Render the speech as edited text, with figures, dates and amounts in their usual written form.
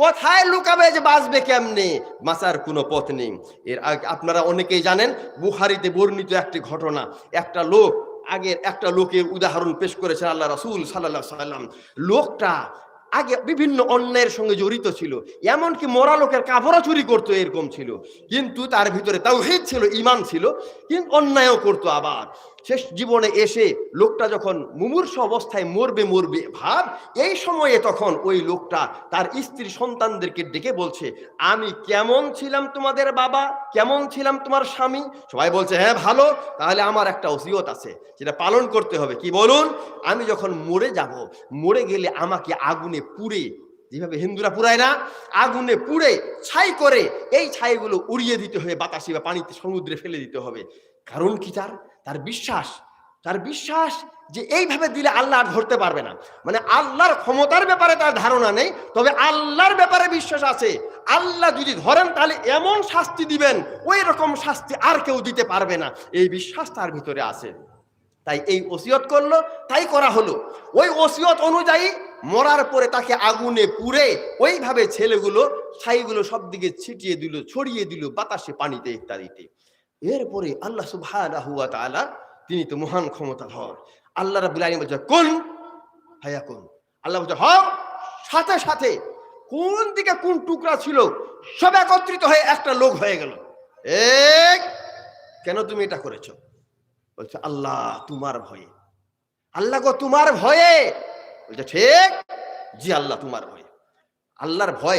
কোথায় লুকাবে, যে বাঁচবে কেমনে, বাঁচার কোনো পথ নেই। এর আগে আপনারা অনেকেই জানেন, বুখারীতে বর্ণিত একটি ঘটনা, একটা লোক, আগের একটা লোকের উদাহরণ পেশ করেছেন আল্লাহ রাসূল সাল্লাল্লাহু আলাইহি ওয়াসাল্লাম। লোকটা আগে বিভিন্ন অন্যায়ের সঙ্গে জড়িত ছিল, এমনকি মরা লোকের কাপড়ও চুরি করতো, এরকম ছিল। কিন্তু তার ভিতরে তাওহীদ ছিল, ঈমান ছিল, কিন্তু অন্যায়ও করতো। আবার শেষ জীবনে এসে লোকটা যখন মুমূর্ষু অবস্থায় মরবে মরবে ভাব, এই সময়ে তখন ওই লোকটা তার স্ত্রী সন্তানদেরকে ডেকে বলছে, আমি কেমন ছিলাম তোমাদের বাবা, কেমন ছিলাম তোমার স্বামী? সবাই বলছে হ্যাঁ ভালো। তাহলে আমার একটা ওসিয়ত আছে, যেটা পালন করতে হবে। কি বলুন? আমি যখন মরে যাব, মরে গেলে আমাকে আগুনে পুড়ে, যেভাবে হিন্দুরা পুড়ায় না, আগুনে পুড়ে ছাই করে এই ছাইগুলো উড়িয়ে দিতে হবে, বাতাসে বা পানিতে, সমুদ্রে ফেলে দিতে হবে। কারণ কি? তার বিশ্বাস, তার বিশ্বাস যে এইভাবে দিলে আল্লাহ আর ধরতে পারবে না। মানে আল্লাহর ক্ষমতার ব্যাপারে তার ধারণা নেই, তবে আল্লাহর ব্যাপারে বিশ্বাস আছে। আল্লাহ যদি ধরেন তাহলে এমন শাস্তি দিবেন, ওই রকম শাস্তি আর কেউ দিতে পারবে না, এই বিশ্বাস তার ভিতরে আছে। তাই এই ওসিয়ত করলো, তাই করা হলো। ওই ওসিয়ত অনুযায়ী মরার পরে তাকে আগুনে পুড়ে ওইভাবে ছেলেগুলো ছাইগুলো সব দিকে ছিটিয়ে দিল, ছড়িয়ে দিল, বাতাসে, পানিতে, ইত্যাদিতে। এরপরে আল্লাহ সুবহানাহু ওয়া তাআলা, তিনি তো মহান ক্ষমতাধর, আল্লাহ রাব্বুল আলামিন বলছে কুন ফায়াকুন। আল্লাহ বলছে হও, সাথে সাথে কোন দিকে কোন টুকরা ছিল সব একত্রিত হয়ে একটা লোক হয়ে গেল। কেন তুমি এটা করেছো? বলছে আল্লাহ তোমার ভয়ে। আল্লাহ গো তোমার ভয়ে। বলছে ঠিক, জি আল্লাহ তোমার ভয়ে। আল্লাহর ভয়